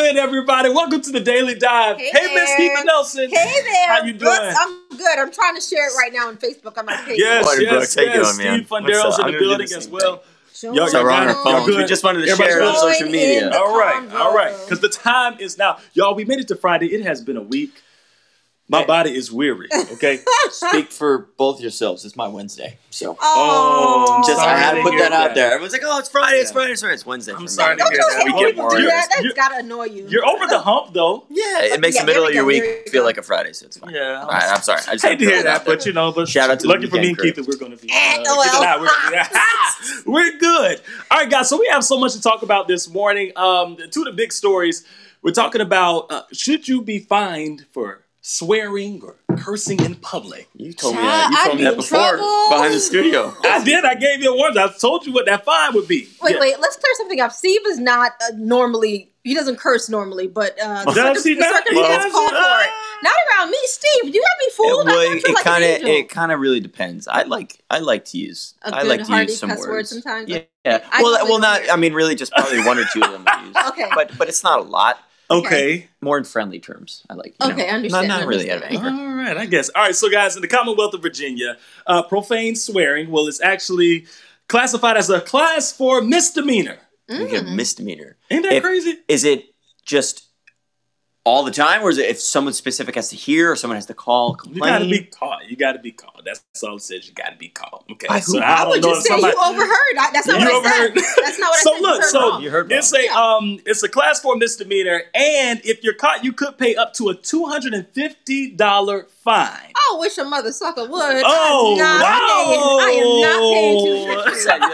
good, everybody? Welcome to the Daily Dive. Hey Miss Stephen Nelson. Hey there. How you doing? I'm good. I'm trying to share it right now on Facebook on my page. Yes. Steve Fundero's in the building as well. Y'all are on our phones. We just wanted to share it on social media. All right. Because the time is now. Y'all, we made it to Friday. It has been a week. My body is weary, okay? Speak for both yourselves. It's my Wednesday. So I had to put that out there. Everyone's like, oh, it's Friday, it's Friday, it's Friday. It's Wednesday. I'm sorry to hear that. We get more do that. That's got to annoy you. You're over the hump, though. Yeah, it makes the middle of your week feel like a Friday, so it's fine. Yeah. All right, I'm sorry. I just hate to hear that, but shout out to lucky for me and Keith that we're going to be. We're good. All right, guys, so we have so much to talk about this morning. Two of the big stories. We're talking about should you be fined for swearing or cursing in public? You told me that before behind the studio. I did. I gave you a warning. I told you what that fine would be. Wait. Let's clear something up. Steve is not normally. He doesn't curse normally, but the circumstances call for it. Not around me, Steve. You got me fooled. It kind of really depends. I like to use some words sometimes. Yeah. Well, not. I mean, really, just probably one or two of them I use. Okay. But it's not a lot. Okay. More in friendly terms. I like. Understand. Not really out of anger. All right, I guess. All right, so guys, in the Commonwealth of Virginia, profane swearing, it's actually classified as a class 4 misdemeanor. You get a misdemeanor. Ain't that crazy? Is it just all the time, or is it if someone specific has to hear or someone has to call, complain? You got to be called. That's all it says. You got to be called. Okay. I would just say you overheard. That's not what I said. That's not what I said. You heard it's a class 4 misdemeanor, and if you're caught, you could pay up to a $250 fine. I wish a mother sucker would. Oh, I am not paying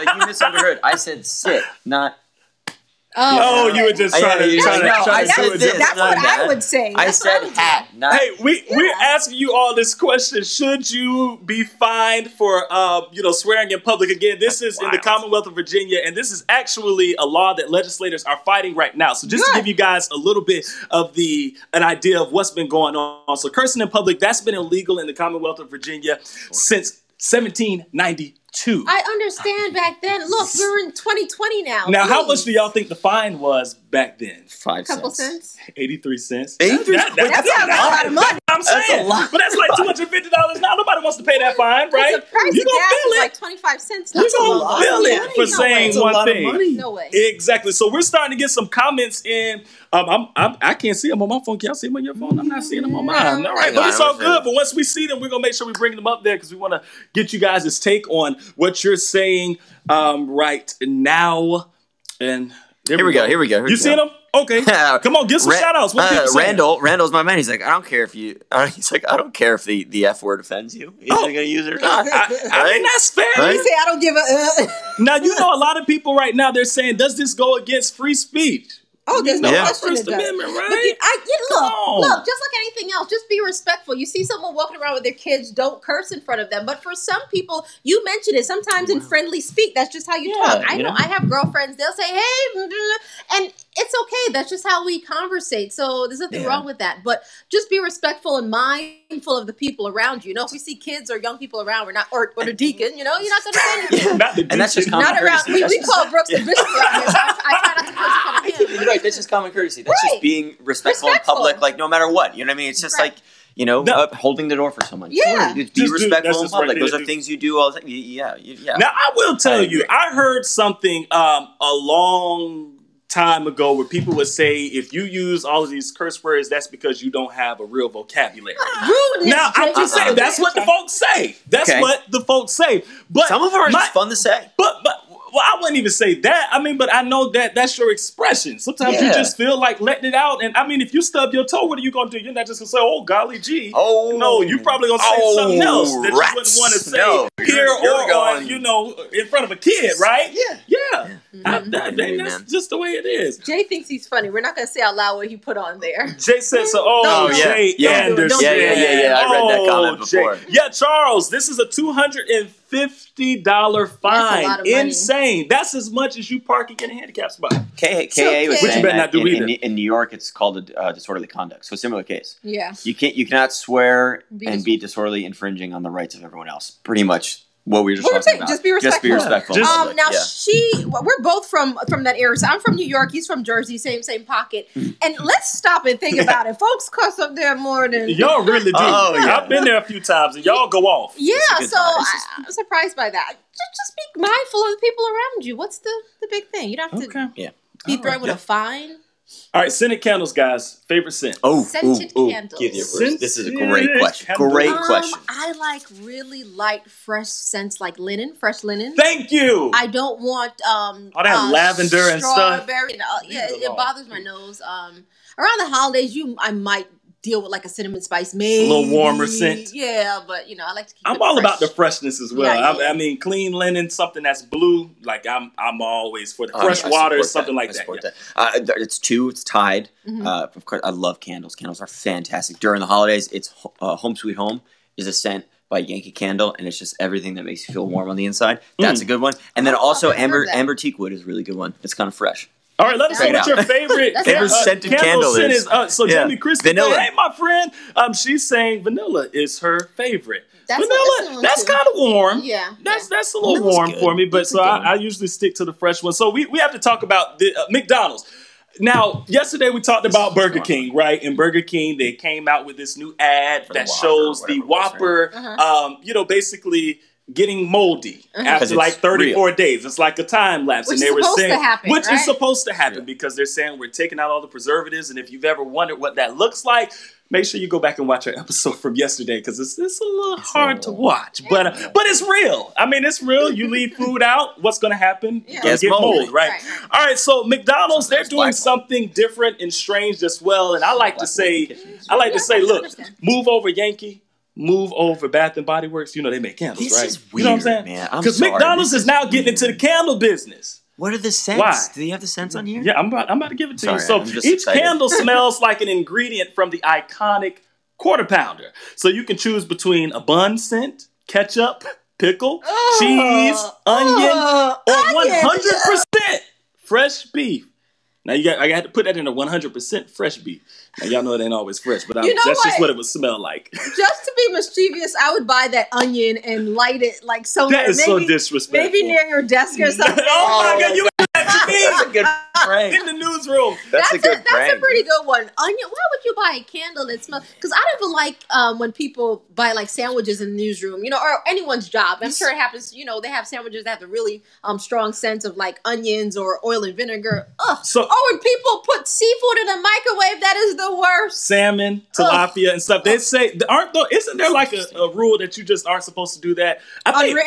$250. You misunderstood. I said sit, not. You were just trying to. That's what I would say. I said hat. Not hey, we're asking you all this question. Should you be fined for swearing in public? Again, this is in the Commonwealth of Virginia, and this is actually a law that legislators are fighting right now. So just to give you guys a little bit of an idea of what's been going on. So cursing in public, that's been illegal in the Commonwealth of Virginia since 1792. I understand back then. Look, we're in 2020 now. Now, how much do y'all think the fine was back then? 5 couple cents. 83 cents. 83 cents? That's a lot of money. I'm saying. But that's like $250 now. Nobody wants to pay that fine, right? The price of gas is like 25 cents. You're going to feel it for saying one thing. No way. Exactly. So we're starting to get some comments in. I can't see them on my phone. Can y'all see them on your phone? I'm not seeing them on mine. All right. But it's all good. But once we see them, we're going to make sure we bring them up there because we want to get you guys' take on what you're saying right now. And here we go. You seen them? Okay. Come on, get some shout outs. Randall's my man. He's like, I don't care if the F word offends you. He's going to use it or not. I mean, that's fair. Right? You say I don't give a Now, a lot of people right now, they're saying, does this go against free speech? Oh, there's no question First it does. Amendment, right? Look, just like anything else, just be respectful. You see someone walking around with their kids, don't curse in front of them. But for some people, you mentioned it, sometimes in friendly speak, that's just how you talk. I know I have girlfriends, they'll say, hey, and it's okay. That's just how we conversate. So there's nothing wrong with that. But just be respectful and mindful of the people around you. If we see kids or young people around, we're not, or the deacon, you're not going to say anything. And that's just common courtesy. We call Brooks the bishop around here. I try not to curse in front of him. You're right, that's just common courtesy. That's just being respectful in public, like no matter what. You know what I mean? It's just like, holding the door for someone. Yeah. Be respectful in public. Those are things you do all the time. Yeah. Now, I will tell you, I heard something a long time ago where people would say if you use all of these curse words, that's because you don't have a real vocabulary. Now, I'm just saying, that's what the folks say. That's what the folks say. But some of them are just fun to say. Well, I wouldn't even say that. I mean, but I know that that's your expression. Sometimes you just feel like letting it out. And I mean, if you stub your toe, what are you going to do? You're not just going to say, oh, golly gee. Oh. No, you're probably going to say something else that you wouldn't want to say here or in front of a kid, right? Yeah. That's just the way it is. Jay thinks he's funny. We're not going to say out loud what he put on there. Jay said so. Jay Anderson. Yeah. I read that comment before. Yeah, Charles, this is a $250 fine. Insane. That's as much as you parking in a handicap spot. KA was saying that in New York it's called a disorderly conduct. So a similar case. Yeah. You cannot swear and be disorderly infringing on the rights of everyone else. Pretty much What we were just talking about. Just be respectful. Just be respectful. Now we're both from that area. So I'm from New York. He's from Jersey. Same pocket. And let's stop and think about it. Folks cuss up there more than y'all really do. I've been there a few times, and y'all go off. Yeah, so I'm surprised by that. Just be mindful of the people around you. What's the big thing? You don't have to be thrown with a fine. All right, scented candles, guys. Favorite scent? Scented candles. This is a great question. Great question. I like really light, fresh scents like linen, fresh linen. Thank you. I don't want all that lavender and stuff. It bothers my nose. Around the holidays, I might deal with like a cinnamon spice, maybe a little warmer scent. Yeah, but I like to keep I'm all about the freshness as well. I mean, clean linen, something that's blue. Like I'm always for the fresh water, something like that. It's tied. Mm-hmm. Of course, I love candles. Candles are fantastic during the holidays. It's Home Sweet Home is a scent by Yankee Candle, and it's just everything that makes you feel warm on the inside. That's a good one. And then also Amber Teakwood is a really good one. It's kind of fresh. All right, let us know what your favorite scented candle is. So Jamie Crispy, vanilla. Hey, my friend, she's saying vanilla is her favorite. Vanilla, that's kind of warm. Yeah, that's a little warm for me. But I usually stick to the fresh one. So we have to talk about the McDonald's. Now, yesterday we talked about Burger King, right? And Burger King, they came out with this new ad that shows the Whopper, basically getting moldy after like 34 days. It's like a time lapse. Which is supposed to happen because they're saying we're taking out all the preservatives. And if you've ever wondered what that looks like, make sure you go back and watch our episode from yesterday because it's a little hard to watch. But it's real. I mean, it's real. You leave food out, what's going to happen? Yeah. Get mold, right? All right, so McDonald's, they're doing something different and strange as well. And I like to say, look, move over Yankee. Move over Bath and Body Works. They make candles, this right? Is weird, you know what I'm saying? Because McDonald's is now getting into the candle business. What are the scents? Why? Do you have the scents on here? Yeah, I'm about to give it to you. So each candle smells like an ingredient from the iconic Quarter Pounder. So you can choose between a bun scent, ketchup, pickle, cheese, onion, or 100% fresh beef. Now I got to put that in a 100% fresh beef. Now y'all know it ain't always fresh, but that's just what it would smell like. Just to be mischievous, I would buy that onion and light it like somewhere. That is so disrespectful. Maybe near your desk or something. Oh my God, you that's a good prank. In the newsroom. That's a good prank. That's a pretty good one. Onion. Why would you buy a candle that smells? Because I don't even like when people buy like sandwiches in the newsroom, or anyone's job. I'm sure it happens. They have sandwiches that have a really strong scent of like onions or oil and vinegar. Ugh. When people put seafood in a microwave, that is the worst. Salmon, tilapia, and stuff. They say isn't there like a rule that you just aren't supposed to do that? I think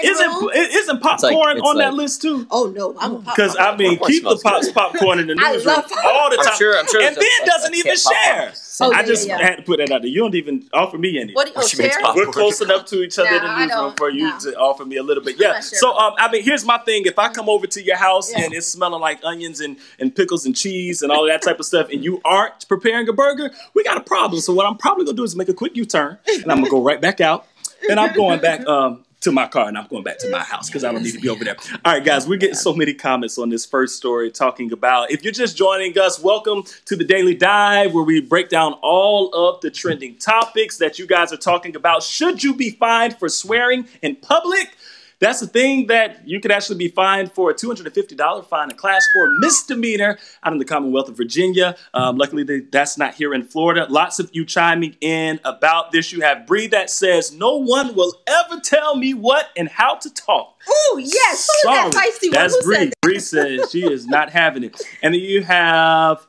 isn't popcorn on that list too? Oh no, I'm a popcorn. Because I mean, keep the popcorn in the newsroom all the time. I'm sure and Ben doesn't even share. I just had to put that out there. You don't even offer me any. We're close enough to each other in the newsroom for you to offer me a little bit. Yeah. So I mean, here's my thing. If I come over to your house and it's smelling like onions and pickles and cheese and all that type of stuff, and you aren't preparing a burger, we got a problem. So what I'm probably gonna do is make a quick U-turn, and I'm gonna go right back out, and I'm going back to my car, and I'm going back to my house because I don't need to be over there. All right, guys, we're getting so many comments on this first story talking about, if you're just joining us, welcome to the Daily Dive, where we break down all of the trending topics that you guys are talking about. Should you be fined for swearing in public? That's the thing that you could actually be fined for a $250 fine, a class 4 misdemeanor out in the Commonwealth of Virginia. Luckily, that's not here in Florida. Lots of you chiming in about this. You have Bree that says, no one will ever tell me what and how to talk. Oh, yes. Sorry. That's Bree. Bree says she is not having it. And then you have...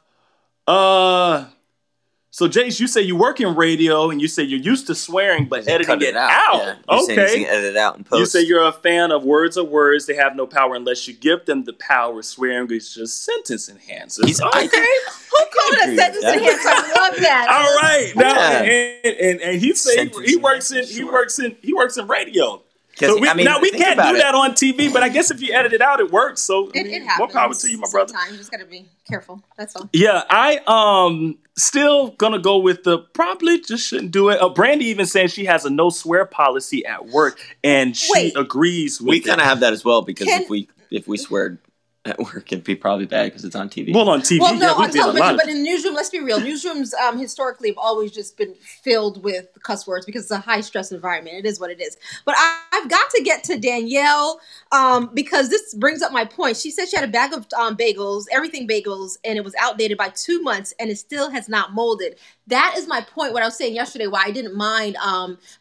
So, Jace, you say you work in radio, and you say you're used to swearing, but editing it out. Yeah. Okay. You edit it out and post. You say you're a fan of words are words. They have no power unless you give them the power. Swearing is just sentence enhancers. Okay. Who called it a sentence enhancer? I love that. All right. Now, and he said he works in radio. So we can't do that on TV, but I guess if you edit it out, it works. So it happens. More power to you, my brother. Sometimes you just gotta be careful. That's all. Yeah, I still gonna go with the probably just shouldn't do it. Brandy even saying she has a no swear policy at work, and she agrees with. We kind of have that as well because if we swear at work, it'd be probably bad because it's on TV. Well, on TV, well, no, yeah, on television, but in the newsroom, let's be real. Newsrooms historically have always just been filled with cuss words because it's a high stress environment. It is what it is. But I've got to get to Danielle because this brings up my point. She said she had a bag of bagels, everything bagels, and it was outdated by 2 months, and it still has not molded. That is my point. What I was saying yesterday, why I didn't mind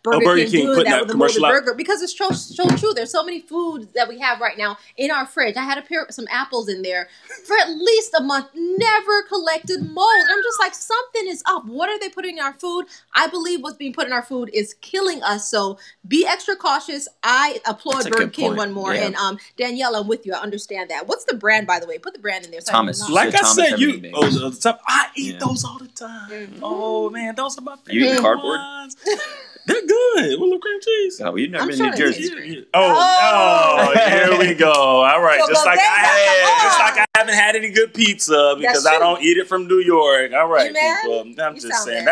Burger King doing that with a molded burger, because it's so true. There's so many foods that we have right now in our fridge. I had some apples in there for at least a month, never collected mold. And I'm just like, something is up. What are they putting in our food? I believe what's being put in our food is killing us. So be extra cautious. I applaud Burger King one more. Yeah. And Danielle, I'm with you. I understand that. What's the brand, by the way? Put the brand in there. So Thomas. Like I said, I eat those all the time. Mm-hmm. Oh man, those are my favorite. You eat cardboard? They're good. With little cream cheese. Oh, you've never been to New Jersey. Oh, here we go. All right. So just like I haven't had any good pizza because I don't eat it from New York. All right, people. I'm just saying.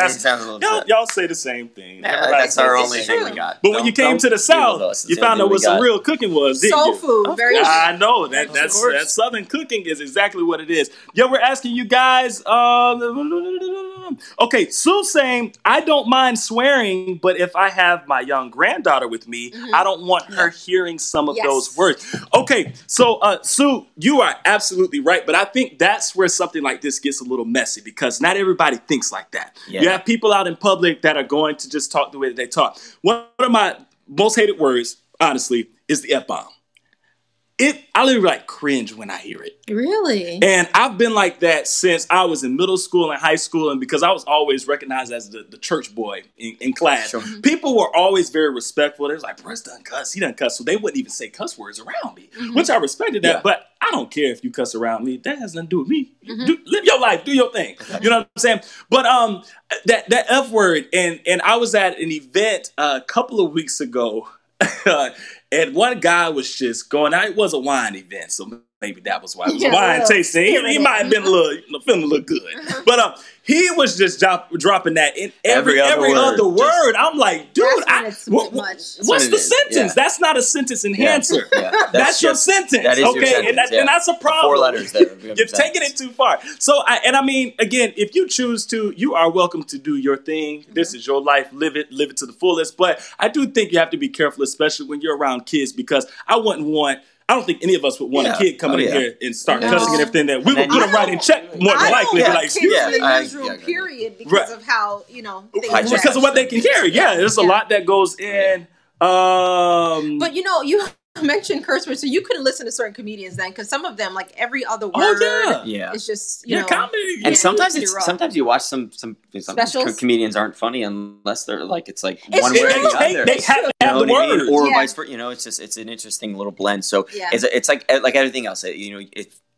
Y'all say the same thing. Yeah, that's our only thing we got. But when you came to the South, you found out what some real cooking was, didn't you? Soul food. Very good. I know. That Southern cooking is exactly what it is. Yo, we're asking you guys. Okay, Sue's saying, I don't mind swearing, but if I have my young granddaughter with me, I don't want her hearing some of those words. Okay, so Sue, you are absolutely right, but I think that's where something like this gets a little messy because not everybody thinks like that. Yeah. You have people out in public that are going to just talk the way that they talk. One of my most hated words, honestly, is the F-bomb. I literally like cringe when I hear it. Really? And I've been like that since I was in middle school and high school, and because I was always recognized as the church boy in class. Sure. People were always very respectful. They was like, Bruce doesn't cuss, he doesn't cuss. So they wouldn't even say cuss words around me, which I respected that. Yeah. But I don't care if you cuss around me. That has nothing to do with me. Live your life, do your thing. You know what I'm saying? But that F word, and I was at an event a couple of weeks ago, and one guy was just going out. It was a wine event, so maybe that was why. It was wine tasting. He might have been feeling a little good. But he was just dropping that in every other word. I'm like, dude, what's the sentence? Yeah. That's not a sentence enhancer. Yeah. That's your sentence. That is okay, your sentence, and that's a problem. 4 letters there. You're taking it too far. So, I mean, again, if you choose to, you are welcome to do your thing. This is your life. Live it to the fullest. But I do think you have to be careful, especially when you're around kids, because I don't think any of us would want a kid coming in here and start cussing and everything. That we would put them right in check more than likely. Like, excuse me, in the newsroom, period, because of how things because of what they can carry. Yeah, there's a lot that goes in. But you mentioned curse words, so you couldn't listen to certain comedians then, because some of them, like every other word, it's just comedy. And sometimes you watch some comedians aren't funny unless they're like it's one way or the other. They have to have the word, or vice versa. It's an interesting little blend. So it's like everything else.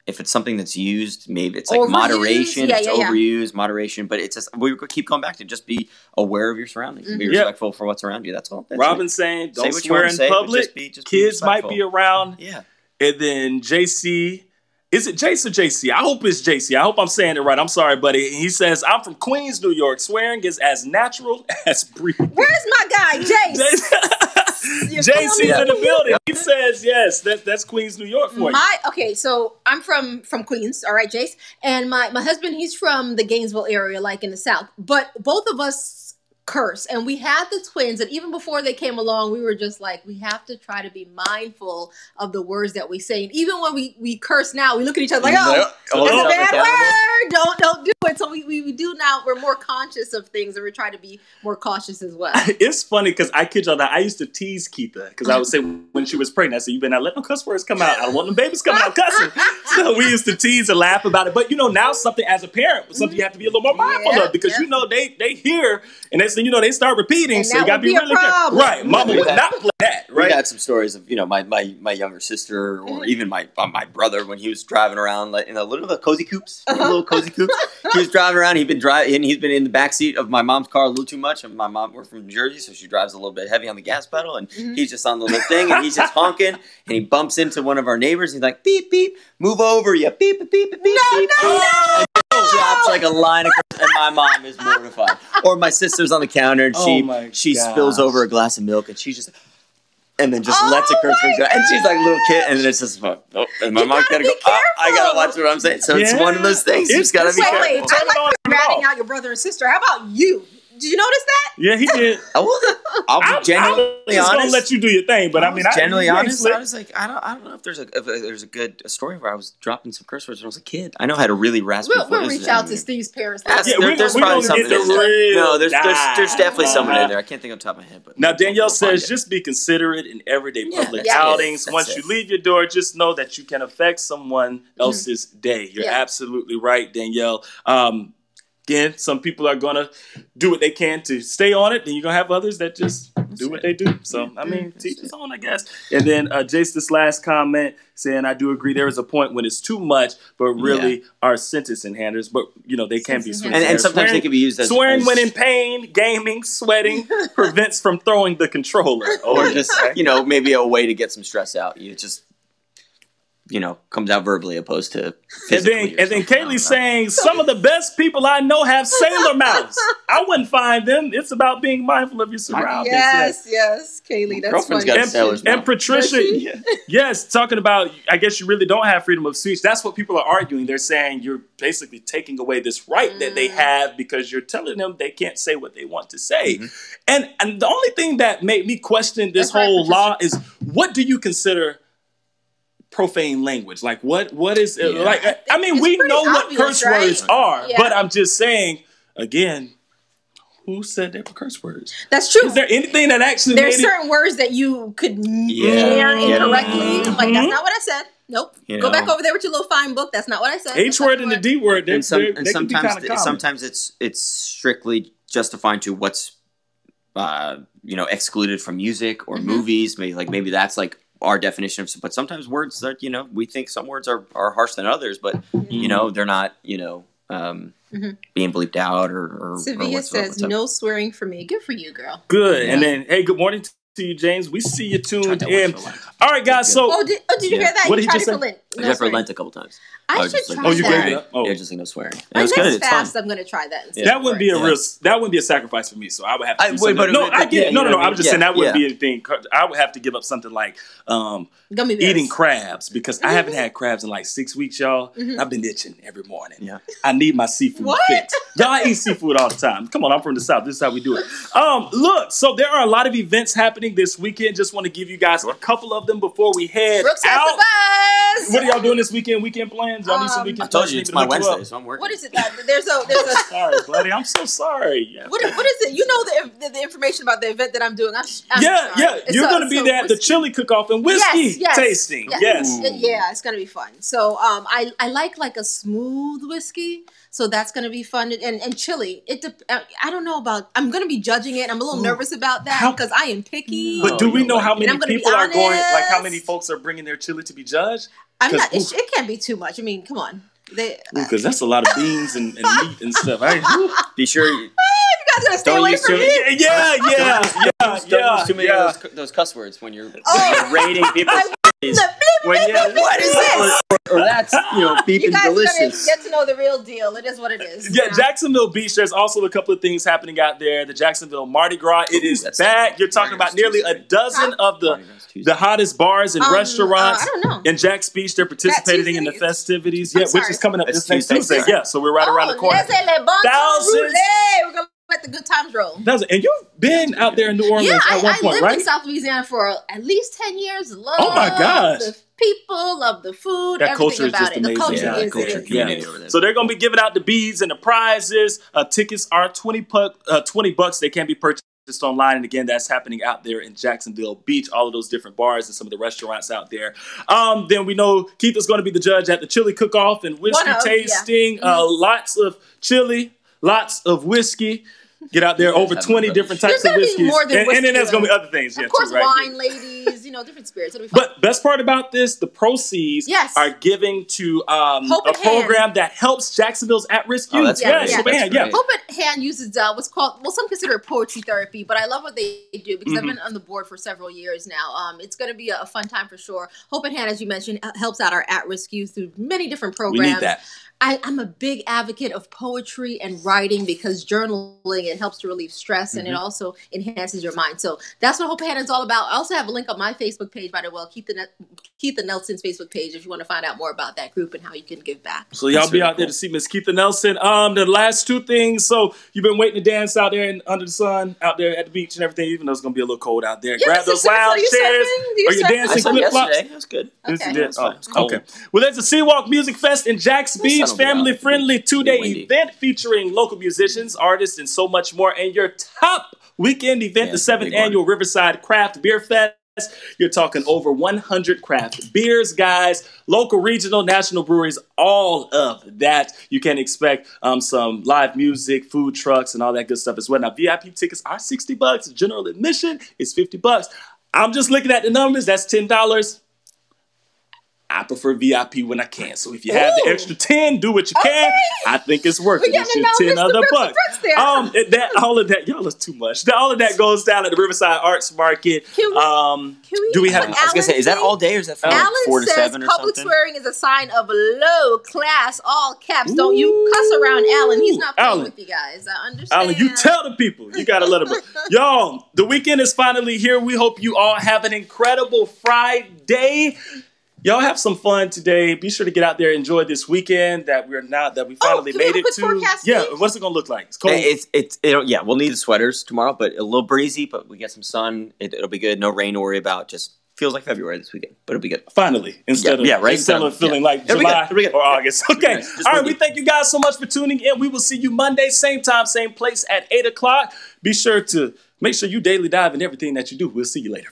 If it's something that's used, maybe it's like overused. Moderation. It's overused, moderation. But it's just we keep coming back to just be aware of your surroundings and be respectful for what's around you. That's all. Robin's saying, don't swear in public. Kids might be around. Yeah. And then JC, is it Jace or JC? I hope it's JC. I hope I'm saying it right. I'm sorry, buddy. He says, I'm from Queens, New York. Swearing is as natural as breathing. Where's my guy, Jace? JC's in the building. He says, yes, that's Queens, New York for you. Okay, so I'm from Queens, all right, Jace. And my husband, he's from the Gainesville area, like in the South. But both of us curse. And we had the twins, and even before they came along, we were just like, we have to try to be mindful of the words that we say. And even when we curse now, we look at each other like, that's a bad word. Don't do it. So we do now. We're more conscious of things, and we try to be more cautious as well. It's funny because I kid y'all that I used to tease Keitha because I would say when she was pregnant, I said, you better not let no cuss words come out. I don't want them babies coming out cussing. So we used to tease and laugh about it. But now something as a parent, something you have to be a little more mindful of because they hear and they start repeating. And so you got to be really careful. Right. Mama would not play that. Right. We got some stories of my younger sister or even my brother when he was driving around like in a little cozy coupes. He was driving around. He's been in the backseat of my mom's car a little too much. And my mom, we're from Jersey, so she drives a little bit heavy on the gas pedal. And he's just on the little thing, and he's just honking. And he bumps into one of our neighbors. And he's like, beep, beep, move over, you beep, beep, beep, beep, beep. No. Drops like a line of curse, and my mom is mortified. Or my sister's on the counter, and she spills over a glass of milk, and she's just and then just lets a curse word go. And she's like a little kid, and then it's just, and my mom's gotta go, I gotta watch what I'm saying. So it's one of those things. You just gotta be careful. Wait, I like ratting out your brother and sister. How about you? Did you notice that? Yeah, he did. I'll be genuinely honest. I'm gonna let you do your thing, but I mean, genuinely honest. I was like, I don't know if there's a good story where I was dropping some curse words when I was a kid. I know how to really raspy. We'll reach out to Steve's parents. There's probably something in there. No, there's definitely something in there. I can't think on top of my head. But now Danielle says, just be considerate in everyday public outings. Once you leave your door, just know that you can affect someone else's day. You're absolutely right, Danielle. Again, some people are going to do what they can to stay on it. Then you're going to have others that just do what they do. So, I mean, teach his own, I guess. And then Jace, this last comment saying, I do agree there is a point when it's too much, but really our sentence enhancers. But, they can be swearing. And sometimes they can be used as... Swearing when in pain, gaming, sweating prevents from throwing the controller. Or just, maybe a way to get some stress out. You just... comes out verbally opposed to physically. And then Kaylee's saying, some of the best people I know have sailor mouths. I wouldn't find them. It's about being mindful of your surroundings. Yes, Kaylee, that's girlfriend's funny. got a sailor's mouth. And Patricia, yes, talking about, I guess you really don't have freedom of speech. That's what people are arguing. They're saying you're basically taking away this right that they have because you're telling them they can't say what they want to say. And the only thing that made me question this whole law is, what do you consider profane language? Like what is like? I mean, we know what curse words are, but I'm just saying again. Who said they were curse words? That's true. Is there anything that actually? There's certain words that you could hear incorrectly. Like that's not what I said. Nope. Go back over there with your little fine book. That's not what I said. H word and the D word. And sometimes it's strictly justifying to what's excluded from music or movies. Maybe that's like our definition of, but sometimes words that we think some words are harsh than others, but they're not being bleeped out or Sevilla says no swearing for me. Good for you, girl. Good. And then hey, good morning to you, James. We see you tuned in. All right, guys. So did you hear that? What did you just say? I tried for Lent a couple times. I should try you gave it up? Yeah, just no swearing. My next fast, I'm going to try that instead. That wouldn't be that wouldn't be a sacrifice for me. So I would have to do something. No, I get it. No. I was just saying that wouldn't be anything. I would have to give up something like eating crabs because I haven't had crabs in like 6 weeks, y'all. I've been itching every morning. Yeah, I need my seafood fix. Y'all, I eat seafood all the time. Come on, I'm from the South. This is how we do it. Look, so there are a lot of events happening this weekend. Just want to give you guys a couple of them before we head out. What are y'all doing this weekend? Weekend plans? Y'all need some weekend plans? I told you it's my Wednesday, so I'm working. What is it? There's a. Sorry, buddy. I'm so sorry. Yeah. What is it? You know the information about the event that I'm doing. Yeah. You're going to be there at the chili cook-off and whiskey tasting. Yes. Yeah, it's going to be fun. So I like a smooth whiskey. So that's going to be fun. And chili, I don't know about, I'm going to be judging it. I'm a little nervous about that because I am picky. But do we know how many people are going, like how many folks are bringing their chili to be judged? It can't be too much. I mean, come on. Because that's a lot of beans and meat and stuff. Be sure you guys gotta stay away from me. Yeah. Don't use too many of those cuss words when you're rating people's what is this? Or that's beef and delicious. Get to know the real deal. It is what it is. Yeah, Jacksonville Beach. There's also a couple of things happening out there. The Jacksonville Mardi Gras. It is back. You're talking about nearly a dozen of the hottest bars and restaurants I don't know. in Jack's Beach. They're participating in the festivities. Yeah, which is coming up this next Tuesday. Yeah, so we're right around the corner. Thousands. We're gonna let the good times roll. And you've been out there in New Orleans at one point, right? I lived in South Louisiana for at least 10 years. Love the people, love the food, that everything culture about is it. Just The amazing. culture is community over there. So they're going to be giving out the beads and the prizes. Tickets are $20. They can be purchased online, and again, that's happening out there in Jacksonville Beach. All of those different bars and some of the restaurants out there. Then we know Keith is going to be the judge at the chili cook-off and whiskey tasting. Lots of chili, lots of whiskey. Get out there, over 20 different types of whiskeys. And then there's going to be other things. Of course, wine, ladies, different spirits. It'll be fun. But best part about this, the proceeds are giving to a program that helps Jacksonville's at-risk youth. Hope at Hand uses what's called, some consider it poetry therapy, but I love what they do because I've been on the board for several years now. It's going to be a fun time for sure. Hope at Hand, as you mentioned, helps out our at-risk youth through many different programs. We need that. I'm a big advocate of poetry and writing because journaling, it helps to relieve stress and it also enhances your mind. So that's what Hope Hannah is all about. I also have a link on my Facebook page, by the way, Keitha Nelson's Facebook page, if you want to find out more about that group and how you can give back. So y'all be out there to see Miss Keitha Nelson. The last two things. So you've been waiting to dance out there under the sun, out there at the beach and everything, even though it's going to be a little cold out there. Grab those lounge chairs. Or you're dancing flip-flops. That's good. Okay. Okay. Well, there's a Seawalk Music Fest in Jax Beach, family-friendly 2-day event featuring local musicians, artists, and so much more. And your top weekend event, the 7th annual Riverside Craft Beer Fest. You're talking over 100 craft beers, guys, local, regional, national breweries, all of that. You can expect some live music, food trucks, and all that good stuff as well. Now, VIP tickets are $60. General admission is $50. I'm just looking at the numbers. That's $10. I prefer VIP when I can. So if you have the extra 10, do what you can. I think it's worth it. It's just 10 other bucks. All of that, y'all is too much. All of that goes down at the Riverside Arts Market. Do we have? I was gonna say, is that all day or is that from 4 to 7 or something? Public swearing is a sign of low class. All caps. Don't you cuss around Alan? He's not playing with you guys. I understand. Alan, you tell the people. You gotta let them. Y'all, the weekend is finally here. We hope you all have an incredible Friday. Y'all have some fun today. Be sure to get out there, enjoy this weekend that we finally made it to. Yeah, what's it gonna look like? It's cold. We'll need the sweaters tomorrow, but a little breezy. But we get some sun. It'll be good. No rain to worry about. Just feels like February this weekend, but it'll be good. Finally, instead of feeling like July or August. Okay. All right. We thank you guys so much for tuning in. We will see you Monday, same time, same place at 8 o'clock. Be sure to make sure you daily dive in everything that you do. We'll see you later.